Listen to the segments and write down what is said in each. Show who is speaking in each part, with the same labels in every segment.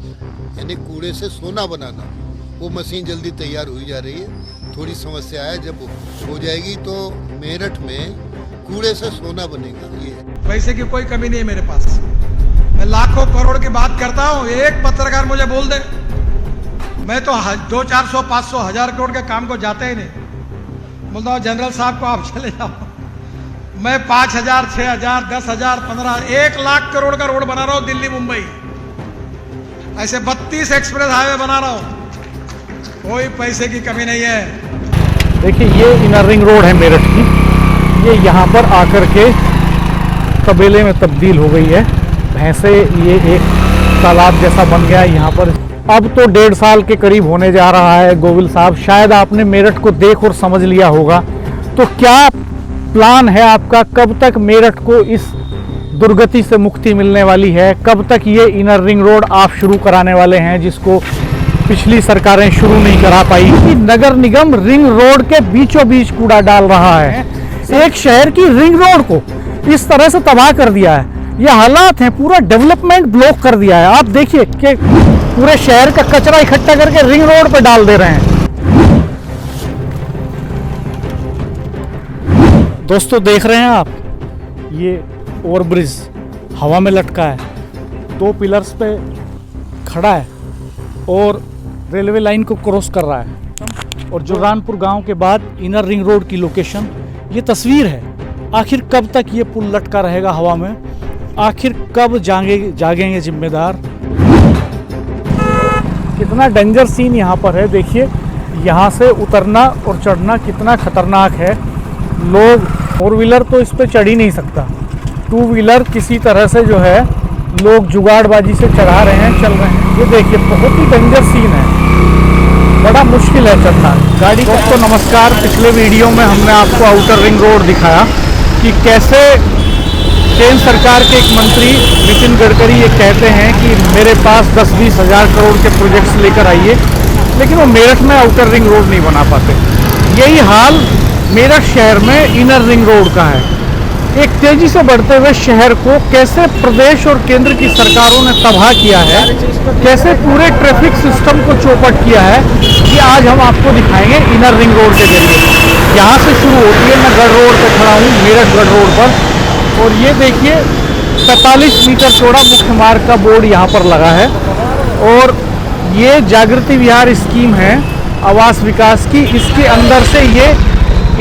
Speaker 1: यानी कूड़े से सोना बनाना, वो मशीन जल्दी तैयार हुई जा रही है। थोड़ी समस्या है, जब हो जाएगी तो मेरठ में कूड़े से सोना बनेगा। ये
Speaker 2: पैसे की कोई कमी नहीं है मेरे पास। मैं लाखों करोड़ की बात करता हूँ, एक पत्रकार मुझे बोल दे, मैं तो 200, 400, 500, 1000 करोड़ के काम को जाते ही नहीं। बोलता हूँ जनरल साहब को आप चले जाओ, मैं 5000, 6000, 10,000, 15,000, 1 लाख करोड़ का रोड बना रहा हूँ दिल्ली मुंबई। ऐसे 32 एक्सप्रेस हाईवे बना रहा हूँ, कोई पैसे की कमी नहीं है।
Speaker 3: देखिए ये इनर रिंग रोड है मेरठ की, ये यहाँ पर आकर के तबेले में तब्दील हो गई है। भैंसे ये एक तालाब जैसा बन गया है यहाँ पर। अब तो 1.5 साल के करीब होने जा रहा है। गोविल साहब, शायद आपने मेरठ को देख और समझ लिया होगा, तो क्या प्लान है आपका? कब तक मेरठ को इस दुर्गति से मुक्ति मिलने वाली है? कब तक ये इनर रिंग रोड आप शुरू कराने वाले हैं, जिसको पिछली सरकारें शुरू नहीं करा पाई? कि नगर निगम रिंग रोड के बीचों बीच कूड़ा डाल रहा है। एक शहर की रिंग रोड को इस तरह से तबाह कर दिया है। ये हालात हैं, पूरा डेवलपमेंट ब्लॉक कर दिया है। आप देखिए कि पूरे शहर का कचरा इकट्ठा करके रिंग रोड पर डाल दे रहे हैं। दोस्तों देख रहे हैं आप, ये ओवरब्रिज हवा में लटका है, 2 पिलर्स पे खड़ा है और रेलवे लाइन को क्रॉस कर रहा है। और जो रानपुर गांव के बाद इनर रिंग रोड की लोकेशन, ये तस्वीर है। आखिर कब तक ये पुल लटका रहेगा हवा में? आखिर कब जागेंगे जिम्मेदार? कितना डेंजर सीन यहाँ पर है। देखिए यहाँ से उतरना और चढ़ना कितना खतरनाक है। लोग 4 व्हीलर तो इस पर चढ़ ही नहीं सकता, 2 व्हीलर किसी तरह से जो है लोग जुगाड़बाजी से चढ़ा रहे हैं, चल रहे हैं। ये देखिए बहुत ही डेंजर सीन है, बड़ा मुश्किल है चढ़ना गाड़ी को। तो नमस्कार, पिछले वीडियो में हमने आपको आउटर रिंग रोड दिखाया कि कैसे केंद्र सरकार के एक मंत्री नितिन गडकरी ये कहते हैं कि मेरे पास 10-20 हज़ार करोड़ के प्रोजेक्ट्स लेकर आइए, लेकिन वो मेरठ में आउटर रिंग रोड नहीं बना पाते। यही हाल मेरठ शहर में इनर रिंग रोड का है। एक तेजी से बढ़ते हुए शहर को कैसे प्रदेश और केंद्र की सरकारों ने तबाह किया है, कैसे पूरे ट्रैफिक सिस्टम को चौपट किया है, ये आज हम आपको दिखाएंगे इनर रिंग रोड के जरिए। यहाँ से शुरू होती है, मैं गढ़ रोड पर खड़ा हूँ, मेरठ गढ़ रोड पर, और ये देखिए 45 मीटर चौड़ा मुख्य मार्ग का बोर्ड यहाँ पर लगा है। और ये जागृति विहार स्कीम है आवास विकास की, इसके अंदर से ये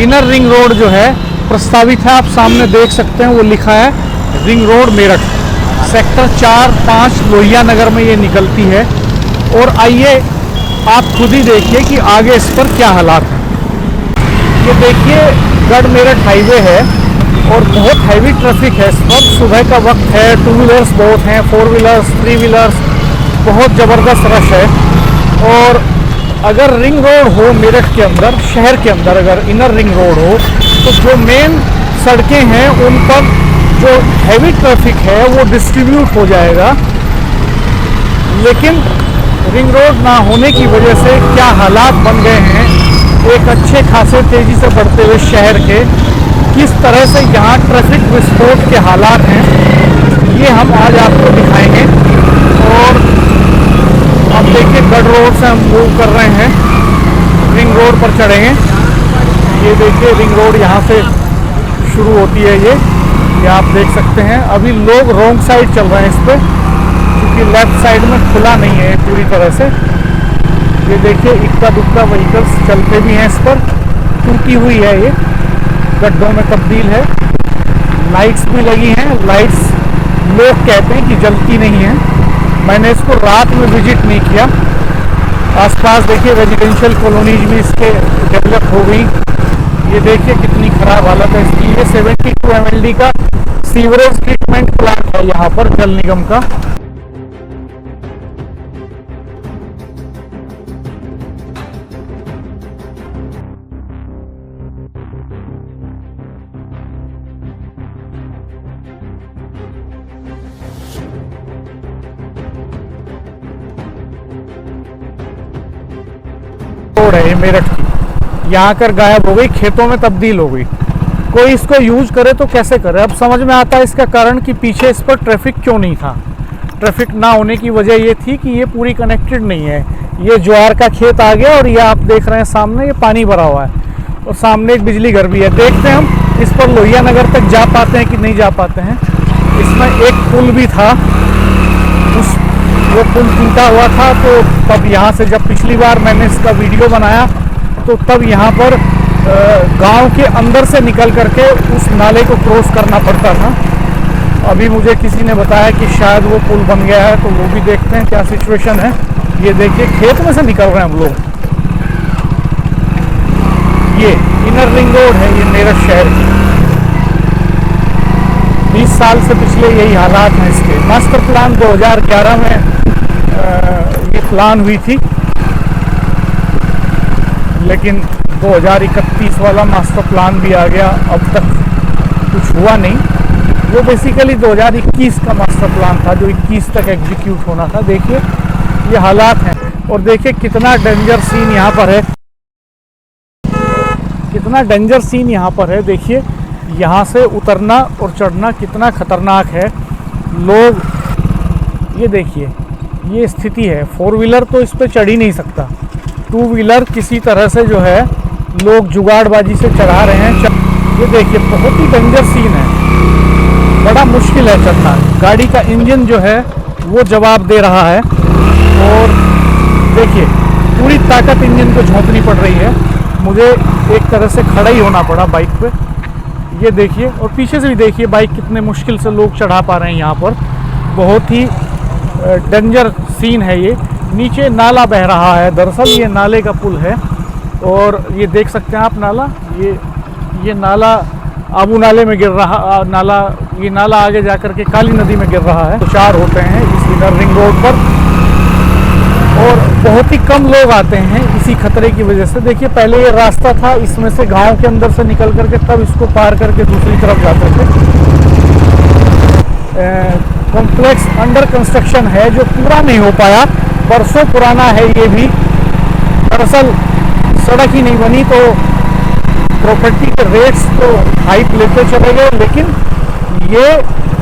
Speaker 3: इनर रिंग रोड जो है प्रस्तावित है। आप सामने देख सकते हैं, वो लिखा है ring road Meerut. Sector 4-5 Lohia Nagar में ये निकलती है। और आइए आप खुद ही देखिए कि आगे इस पर क्या हालात हैं। ये देखिए गढ़ मेरठ हाईवे है और बहुत हैवी ट्रैफिक है इस पर। सुबह का वक्त है, 2 व्हीलर्स बहुत हैं, 4 व्हीलर्स, 3 व्हीलर्स, बहुत ज़बरदस्त रश है। और अगर रिंग रोड हो मेरठ के अंदर, शहर के अंदर अगर इनर रिंग रोड हो, तो जो मेन सड़कें हैं उन पर जो हैवी ट्रैफिक है वो डिस्ट्रीब्यूट हो जाएगा। लेकिन रिंग रोड ना होने की वजह से क्या हालात बन गए हैं एक अच्छे खासे तेज़ी से बढ़ते हुए शहर के, किस तरह से यहाँ ट्रैफिक विस्फोट के हालात हैं, ये हम आज आपको दिखाएंगे। और अब देखिए गढ़ रोड से हम मूव कर रहे हैं, रिंग रोड पर चढ़ेंगे। ये देखिए रिंग रोड यहाँ से शुरू होती है, ये आप देख सकते हैं। अभी लोग रॉन्ग साइड चल रहे हैं इस पर, क्योंकि लेफ्ट साइड में खुला नहीं है पूरी तरह से। ये देखिए इक्का दुक्का व्हीकल्स चलते भी हैं इस पर, टूटी हुई है, ये गड्ढों में तब्दील है। लाइट्स भी लगी हैं, लाइट्स लोग कहते हैं कि जलती नहीं है। मैंने इसको रात में विजिट नहीं किया। आसपास देखिए रेजिडेंशियल कॉलोनीज भी इसके डेवलप हो गई। ये देखिए कितनी खराब हालत है इसकी। ये 72 MLD का सीवरेज ट्रीटमेंट प्लांट है यहाँ पर जल निगम का। रोड है ये मेरठ की, यहाँ कर गायब हो गई, खेतों में तब्दील हो गई। कोई इसको यूज करे तो कैसे करे? अब समझ में आता है इसका कारण कि पीछे इस पर ट्रैफिक क्यों नहीं था। ट्रैफिक ना होने की वजह ये थी कि ये पूरी कनेक्टेड नहीं है। ये ज्वार का खेत आ गया और ये आप देख रहे हैं सामने ये पानी भरा हुआ है और सामने एक बिजली घर भी है। देखते हैं हम इस पर लोहिया नगर तक जा पाते हैं कि नहीं जा पाते हैं। इसमें एक पुल भी था, वो पुल टूटा हुआ था, तो तब यहाँ से जब पिछली बार मैंने इसका वीडियो बनाया तो तब यहाँ पर गांव के अंदर से निकल करके उस नाले को क्रॉस करना पड़ता था। अभी मुझे किसी ने बताया कि शायद वो पुल बन गया है, तो वो भी देखते हैं क्या सिचुएशन है। ये देखिए खेत में से निकल रहे हैं हम लोग। ये इनर रिंग रोड है, ये मेरठ शहर की। 20 साल से पिछले यही हालात हैं इसके। मास्टर प्लान 2011 में ये प्लान हुई थी, लेकिन 2031 वाला मास्टर प्लान भी आ गया, अब तक कुछ हुआ नहीं। वो बेसिकली 2021 का मास्टर प्लान था जो 21 तक एग्जीक्यूट होना था। देखिए ये हालात हैं और देखिए कितना डेंजर सीन यहाँ पर है, कितना डेंजर सीन यहाँ पर है। देखिए यहाँ से उतरना और चढ़ना कितना खतरनाक है। लोग, ये देखिए ये स्थिति है। 4 व्हीलर तो इस पर चढ़ ही नहीं सकता, 2 व्हीलर किसी तरह से जो है लोग जुगाड़बाजी से चढ़ा रहे हैं। ये देखिए बहुत ही डेंजर सीन है, बड़ा मुश्किल है चढ़ना। गाड़ी का इंजन जो है वो जवाब दे रहा है और देखिए पूरी ताकत इंजन को झोंकनी पड़ रही है। मुझे एक तरह से खड़ा ही होना पड़ा बाइक पे। ये देखिए और पीछे से भी देखिए बाइक कितने मुश्किल से लोग चढ़ा पा रहे हैं यहाँ पर। बहुत ही डेंजर सीन है ये। नीचे नाला बह रहा है, दरअसल ये नाले का पुल है और ये देख सकते हैं आप नाला। ये नाला आबू नाले में गिर रहा, ये नाला आगे जाकर के काली नदी में गिर रहा है। तो 4 होते हैं इस इनर रिंग रोड पर और बहुत ही कम लोग आते हैं इसी खतरे की वजह से। देखिए पहले ये रास्ता था, इसमें से गांव के अंदर से निकल करके तब इसको पार करके दूसरी तरफ जाते थे। कॉम्प्लेक्स अंडर कंस्ट्रक्शन है जो पूरा नहीं हो पाया, बरसों पुराना है ये भी। दरअसल सड़क ही नहीं बनी तो प्रॉपर्टी के रेट्स तो हाइप लेते चले गए, लेकिन ये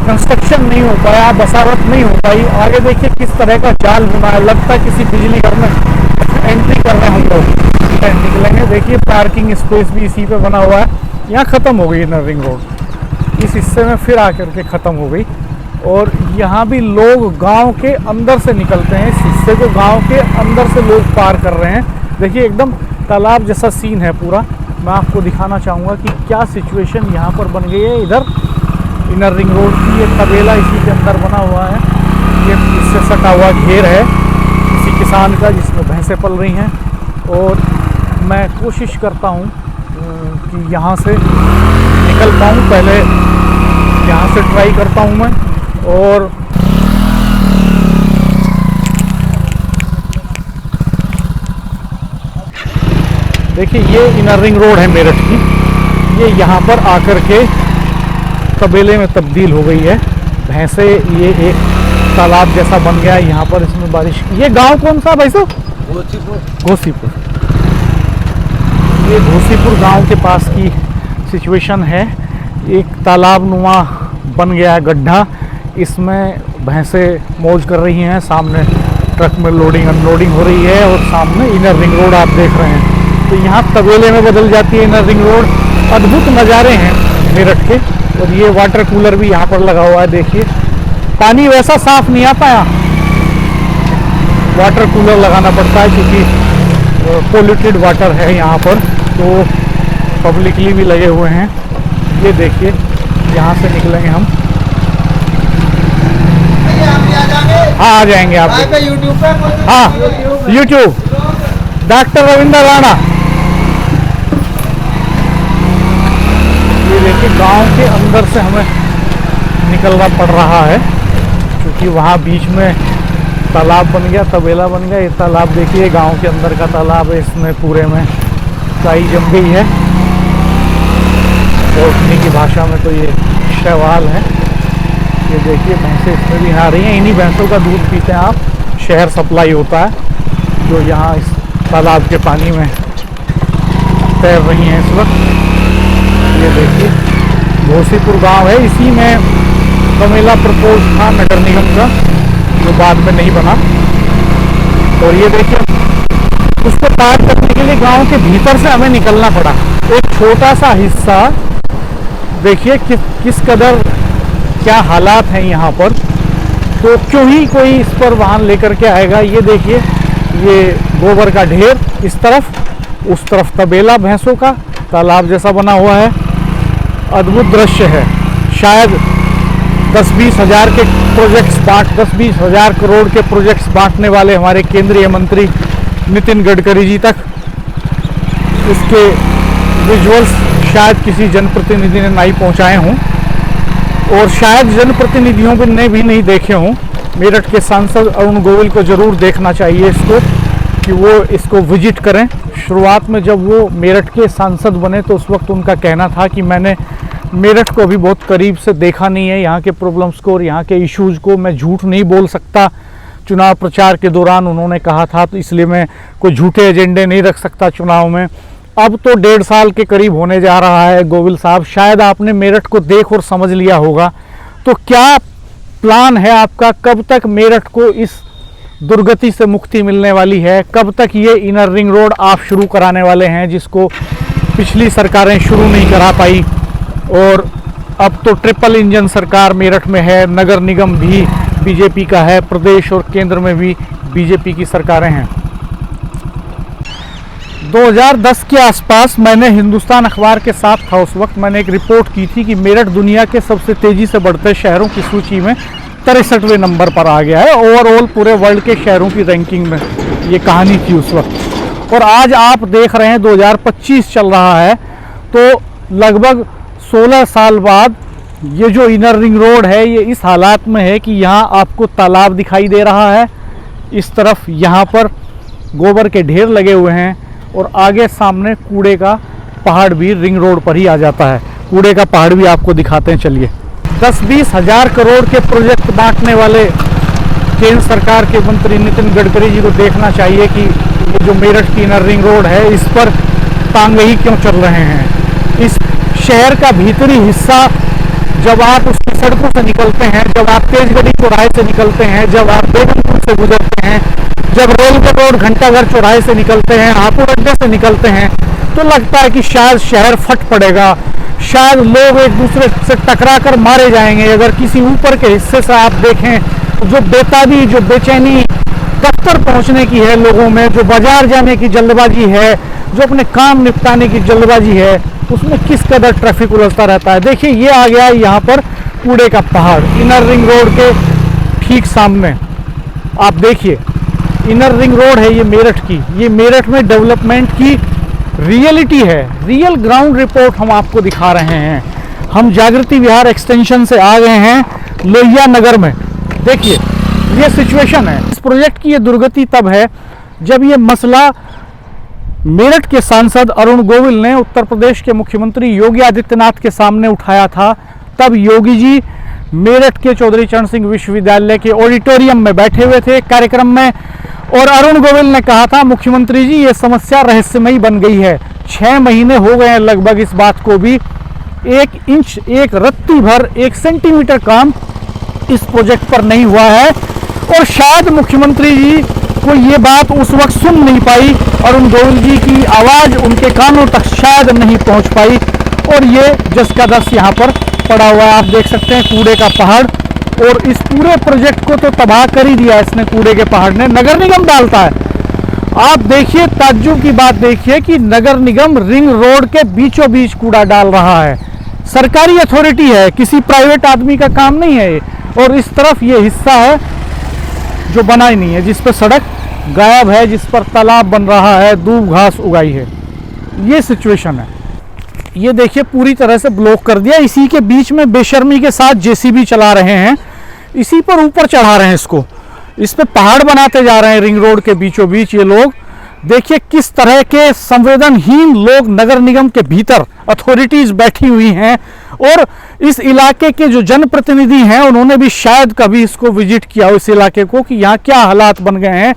Speaker 3: कंस्ट्रक्शन नहीं हो पाया, बसावट नहीं हो पाई। आगे देखिए किस तरह का जाल बना है, लगता है किसी बिजली घर में एंट्री कर रहे हैं हम लोग। निकलेंगे, देखिए पार्किंग स्पेस भी इसी पे बना हुआ है। यहाँ ख़त्म हो गई इनर रिंग रोड, इस हिस्से में फिर आकर के ख़त्म हो गई और यहाँ भी लोग गांव के अंदर से निकलते हैं। इस हिस्से को गांव के अंदर से लोग पार कर रहे हैं। देखिए एकदम तालाब जैसा सीन है पूरा। मैं आपको दिखाना चाहूँगा कि क्या सिचुएशन यहाँ पर बन गई है। इधर इनर रिंग रोड की ये तबेला इसी के अंदर बना हुआ है। ये इससे सटा हुआ घेर है किसी किसान का जिसमें भैंसें पल रही हैं और मैं कोशिश करता हूँ कि यहाँ से निकल पाऊँ। पहले यहाँ से ट्राई करता हूँ मैं और देखिए ये इनर रिंग रोड है मेरठ की। ये यहाँ पर आकर के तबेले में तब्दील हो गई है। भैंसे, ये एक तालाब जैसा बन गया है यहाँ पर। इसमें बारिश, ये गांव कौन सा भाई साहब? घोसीपुर। ये घोसीपुर गांव के पास की सिचुएशन है। एक तालाब नुमा बन गया है गड्ढा, इसमें भैंसे मौज कर रही हैं। सामने ट्रक में लोडिंग अनलोडिंग हो रही है और सामने इनर रिंग रोड आप देख रहे हैं। तो यहाँ तबेले में बदल जाती है इनर रिंग रोड। अद्भुत नज़ारे हैं मेरठ के। और ये वाटर कूलर भी यहाँ पर लगा हुआ है। देखिए पानी वैसा साफ नहीं आता यहाँ, वाटर कूलर लगाना पड़ता है क्योंकि पोल्यूटेड वाटर है यहाँ पर। तो पब्लिकली भी लगे हुए हैं। ये देखिए यहाँ से निकलेंगे हम। हाँ आ जाएंगे आप यूट्यूब पर। हाँ यूट्यूब डॉक्टर रविंद्र राणा। ये देखिए गांव के अंदर से हमें निकलना पड़ रहा है क्योंकि वहाँ बीच में तालाब बन गया, तबेला बन गया। ये तालाब देखिए गांव के अंदर का तालाब है, इसमें पूरे में काई जम गई है। कोटनी की भाषा में तो ये शैवाल है। ये देखिए भैंसें इसमें भी आ रही हैं। इन्हीं भैंसों का दूध पीते हैं आप। शहर सप्लाई होता है जो यहाँ इस तालाब के पानी में तैर रही हैं इस वक्त। ये देखिए घोसीपुर गांव है, इसी में कमेला प्रपोज था नगर निगम का। जो बाद में नहीं बना। और ये देखिए, उसको पार करने के लिए गांव के भीतर से हमें निकलना पड़ा। एक छोटा सा हिस्सा देखिए किस कदर क्या हालात हैं यहाँ पर। तो क्यों ही कोई इस पर वाहन लेकर के आएगा। ये देखिए, ये गोबर का ढेर इस तरफ, उस तरफ तबेला भैंसों का तालाब जैसा बना हुआ है। अद्भुत दृश्य है। शायद 10-20 हज़ार के प्रोजेक्ट्स 10-20 हज़ार करोड़ के प्रोजेक्ट्स बांटने वाले हमारे केंद्रीय मंत्री नितिन गडकरी जी तक इसके विजुअल्स शायद किसी जनप्रतिनिधि ने नहीं पहुंचाए हों, और शायद जनप्रतिनिधियों ने भी नहीं देखे हों। मेरठ के सांसद अरुण गोविल को ज़रूर देखना चाहिए इसको, कि वो इसको विजिट करें। शुरुआत में जब वो मेरठ के सांसद बने तो उस वक्त उनका कहना था कि मैंने मेरठ को अभी बहुत करीब से देखा नहीं है, यहाँ के प्रॉब्लम्स को और यहाँ के इश्यूज़ को मैं झूठ नहीं बोल सकता। चुनाव प्रचार के दौरान उन्होंने कहा था, तो इसलिए मैं कोई झूठे एजेंडे नहीं रख सकता चुनाव में। अब तो 1.5 साल के करीब होने जा रहा है गोविल साहब, शायद आपने मेरठ को देख और समझ लिया होगा। तो क्या प्लान है आपका, कब तक मेरठ को इस दुर्गति से मुक्ति मिलने वाली है, कब तक ये इनर रिंग रोड आप शुरू कराने वाले हैं, जिसको पिछली सरकारें शुरू नहीं करा पाई। और अब तो ट्रिपल इंजन सरकार मेरठ में है, नगर निगम भी बीजेपी का है, प्रदेश और केंद्र में भी बीजेपी की सरकारें हैं। 2010 के आसपास मैंने हिंदुस्तान अखबार के साथ था, उस वक्त मैंने एक रिपोर्ट की थी कि मेरठ दुनिया के सबसे तेज़ी से बढ़ते शहरों की सूची में 63वें नंबर पर आ गया है ओवरऑल पूरे वर्ल्ड के शहरों की रैंकिंग में। ये कहानी थी उस वक्त। और आज आप देख रहे हैं 2025 चल रहा है, तो लगभग 16 साल बाद ये जो इनर रिंग रोड है ये इस हालात में है कि यहाँ आपको तालाब दिखाई दे रहा है, इस तरफ यहाँ पर गोबर के ढेर लगे हुए हैं, और आगे सामने कूड़े का पहाड़ भी रिंग रोड पर ही आ जाता है। कूड़े का पहाड़ भी आपको दिखाते हैं, चलिए। 10-20 हज़ार करोड़ के प्रोजेक्ट बांटने वाले केंद्र सरकार के मंत्री नितिन गडकरी जी को देखना चाहिए कि ये जो मेरठ की इनर रिंग रोड है इस पर तांगे ही क्यों चल रहे हैं। इस शहर का भीतरी हिस्सा, जब आप उसकी सड़कों से निकलते हैं, जब आप तेजगढ़ी चौराहे से निकलते हैं, जब आप बेगमपुर से गुजरते हैं, जब रेलवे रोड घंटाघर चौराहे से निकलते हैं, हापुड़ अड्डे से निकलते हैं, तो लगता है कि शायद शहर फट पड़ेगा, शायद लोग एक दूसरे से टकरा कर मारे जाएंगे। अगर किसी ऊपर के हिस्से से आप देखें, जो बेताबी, जो बेचैनी दफ्तर पहुंचने की है लोगों में, जो बाजार जाने की जल्दबाजी है, जो अपने काम निपटाने की जल्दबाजी है, उसमें किस कदर ट्रैफिक उलझता रहता है। देखिए, ये आ गया है यहाँ पर कूड़े का पहाड़ इनर रिंग रोड के ठीक सामने। आप देखिए, इनर रिंग रोड है ये मेरठ की। ये मेरठ में डेवलपमेंट की रियलिटी है, रियल ग्राउंड रिपोर्ट हम आपको दिखा रहे हैं। हम जागृति विहार एक्सटेंशन से आ गए हैं लोहिया नगर में। देखिए, ये सिचुएशन है। इस प्रोजेक्ट की ये दुर्गति तब है जब ये मसला मेरठ के सांसद अरुण गोविल ने उत्तर प्रदेश के मुख्यमंत्री योगी आदित्यनाथ के सामने उठाया था। तब योगी जी मेरठ के चौधरी चरण सिंह विश्वविद्यालय के ऑडिटोरियम में बैठे हुए थे कार्यक्रम में, और अरुण गोविल ने कहा था, मुख्यमंत्री जी ये समस्या रहस्यमयी बन गई है। 6 महीने हो गए हैं लगभग इस बात को भी, 1 इंच, 1 रत्ती भर, 1 सेंटीमीटर काम इस प्रोजेक्ट पर नहीं हुआ है। और शायद मुख्यमंत्री जी को ये बात उस वक्त सुन नहीं पाई, अरुण गोविल जी की आवाज़ उनके कानों तक शायद नहीं पहुंच पाई, और ये जस का तस यहाँ पर पड़ा हुआ है। आप देख सकते हैं कूड़े का पहाड़, और इस पूरे प्रोजेक्ट को तो तबाह कर ही दिया इसने, कूड़े के पहाड़ ने। नगर निगम डालता है। आप देखिए, ताज्जुब की बात देखिए कि नगर निगम रिंग रोड के बीचों बीच कूड़ा डाल रहा है। सरकारी अथॉरिटी है, किसी प्राइवेट आदमी का काम नहीं है ये। और इस तरफ ये हिस्सा है जो बना ही नहीं है, जिस पर सड़क गायब है, जिस पर तालाब बन रहा है, दूब घास उगाई है। ये सिचुएशन है। ये देखिए, पूरी तरह से ब्लॉक कर दिया। इसी के बीच में बेशर्मी के साथ जेसीबी चला रहे हैं, इसी पर ऊपर चढ़ा रहे हैं इसको, इस पे पहाड़ बनाते जा रहे हैं रिंग रोड के बीचों बीच ये लोग। देखिए किस तरह के संवेदनहीन लोग नगर निगम के भीतर अथॉरिटीज बैठी हुई हैं, और इस इलाके के जो जनप्रतिनिधि हैं उन्होंने भी शायद कभी इसको विजिट किया हो, इस इलाके को, कि यहाँ क्या हालात बन गए हैं।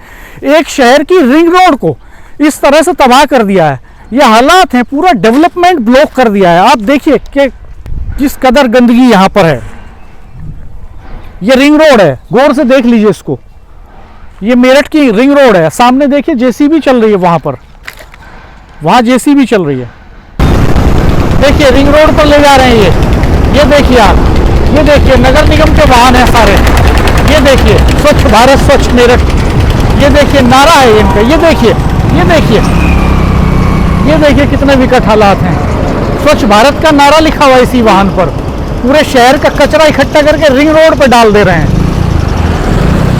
Speaker 3: एक शहर की रिंग रोड को इस तरह से तबाह कर दिया है। ये हालात हैं, पूरा डेवलपमेंट ब्लॉक कर दिया है। आप देखिए कि किस कदर गंदगी यहाँ पर है। ये रिंग रोड है, गौर से देख लीजिए इसको। ये मेरठ की रिंग रोड है, सामने देखिए जेसीबी चल रही है वहां पर, वहां जेसीबी चल रही है। देखिए रिंग रोड पर ले जा रहे हैं ये देखिए आप, ये देखिए नगर निगम के वाहन हैं सारे। ये देखिए स्वच्छ भारत स्वच्छ मेरठ, ये देखिए नारा है इनका। ये देखिए, ये देखिए, ये देखिए कितने विकट हालात हैं। स्वच्छ भारत का नारा लिखा हुआ है इसी वाहन पर। पूरे शहर का कचरा इकट्ठा करके रिंग रोड पर डाल दे रहे हैं।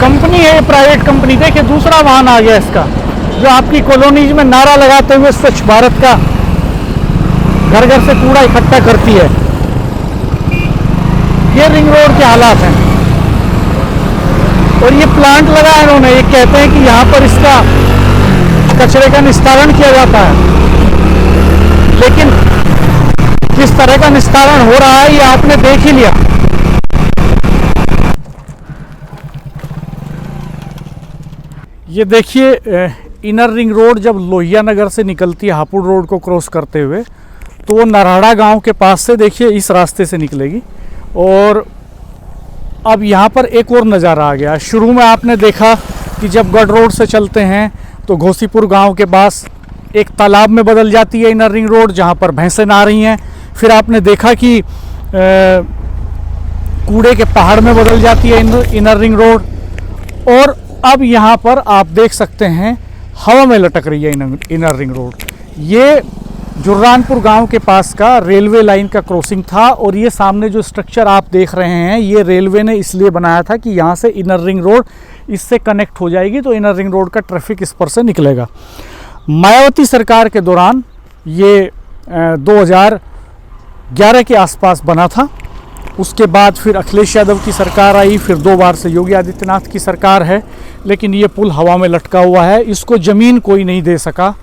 Speaker 3: कंपनी है, प्राइवेट कंपनी। देखिए दूसरा वाहन आ गया इसका, जो आपकी कॉलोनीज में नारा लगाते हुए स्वच्छ भारत का घर घर से कूड़ा इकट्ठा करती है। ये रिंग रोड के हालात हैं। और ये प्लांट लगा है इन्होंने, ये कहते हैं कि यहाँ पर इसका कचरे का निस्तारण किया जाता है, लेकिन किस तरह का निस्तारण हो रहा है ये आपने देख ही लिया। ये देखिए इनर रिंग रोड जब लोहिया नगर से निकलती है हापुड़ रोड को क्रॉस करते हुए, तो वो नरहाड़ा गांव के पास से देखिए इस रास्ते से निकलेगी। और अब यहाँ पर एक और नज़ारा आ गया। शुरू में आपने देखा कि जब गढ़ रोड से चलते हैं तो घोसीपुर गांव के पास एक तालाब में बदल जाती है इनर रिंग रोड, जहाँ पर भैंसें नहा रही हैं। फिर आपने देखा कि कूड़े के पहाड़ में बदल जाती है इनर रिंग रोड। और अब यहाँ पर आप देख सकते हैं हवा में लटक रही है इनर रिंग रोड। ये जुर्रानपुर गांव के पास का रेलवे लाइन का क्रॉसिंग था। और ये सामने जो स्ट्रक्चर आप देख रहे हैं, ये रेलवे ने इसलिए बनाया था कि यहाँ से इनर रिंग रोड इससे कनेक्ट हो जाएगी, तो इनर रिंग रोड का ट्रैफिक इस पर से निकलेगा। मायावती सरकार के दौरान ये 2011 के आसपास बना था। उसके बाद फिर अखिलेश यादव की सरकार आई, फिर 2 बार से योगी आदित्यनाथ की सरकार है, लेकिन ये पुल हवा में लटका हुआ है। इसको ज़मीन कोई नहीं दे सका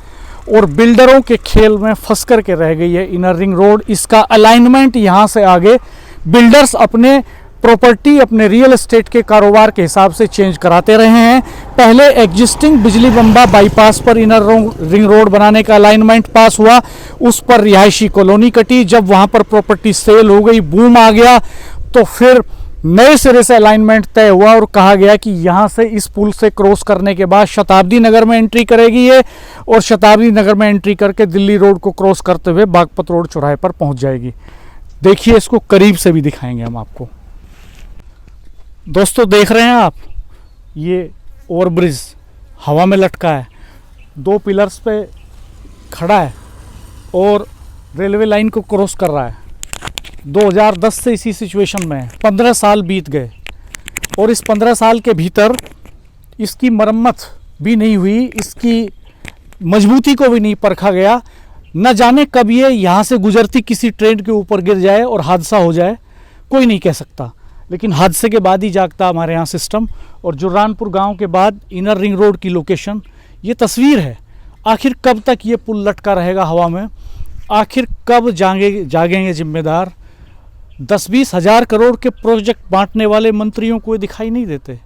Speaker 3: और बिल्डरों के खेल में फंस कर के रह गई है इनर रिंग रोड। इसका अलाइनमेंट यहाँ से आगे बिल्डर्स अपने प्रॉपर्टी, अपने रियल एस्टेट के कारोबार के हिसाब से चेंज कराते रहे हैं। पहले एग्जिस्टिंग बिजली बम्बा बाईपास पर इनर रिंग रोड बनाने का अलाइनमेंट पास हुआ, उस पर रिहायशी कॉलोनी कटी। जब वहाँ पर प्रॉपर्टी सेल हो गई, बूम आ गया, तो फिर नए सिरे से अलाइनमेंट तय हुआ और कहा गया कि यहाँ से इस पुल से क्रॉस करने के बाद शताब्दी नगर में एंट्री करेगी ये, और शताब्दी नगर में एंट्री करके दिल्ली रोड को क्रॉस करते हुए बागपत रोड चौराहे पर पहुँच जाएगी। देखिए इसको करीब से भी दिखाएंगे हम आपको। दोस्तों देख रहे हैं आप, ये ओवरब्रिज हवा में लटका है, 2 पिलर्स पे खड़ा है और रेलवे लाइन को क्रॉस कर रहा है। 2010 से इसी सिचुएशन में है, 15 साल बीत गए और इस 15 साल के भीतर इसकी मरम्मत भी नहीं हुई, इसकी मजबूती को भी नहीं परखा गया। न जाने कब ये यहाँ से गुजरती किसी ट्रेन के ऊपर गिर जाए और हादसा हो जाए, कोई नहीं कह सकता। लेकिन हादसे के बाद ही जागता हमारे यहाँ सिस्टम। और जुर्रानपुर गांव के बाद इनर रिंग रोड की लोकेशन, ये तस्वीर है। आखिर कब तक ये पुल लटका रहेगा हवा में? आखिर कब जागेंगे जिम्मेदार? 10-20 हज़ार करोड़ के प्रोजेक्ट बांटने वाले मंत्रियों को दिखाई नहीं देते।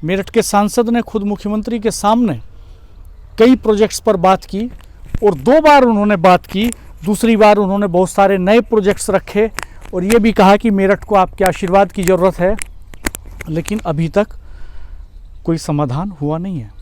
Speaker 3: मेरठ के सांसद ने खुद मुख्यमंत्री के सामने कई प्रोजेक्ट्स पर बात की और 2 बार उन्होंने बात की। दूसरी बार उन्होंने बहुत सारे नए प्रोजेक्ट्स रखे और ये भी कहा कि मेरठ को आपके आशीर्वाद की ज़रूरत है, लेकिन अभी तक कोई समाधान हुआ नहीं है।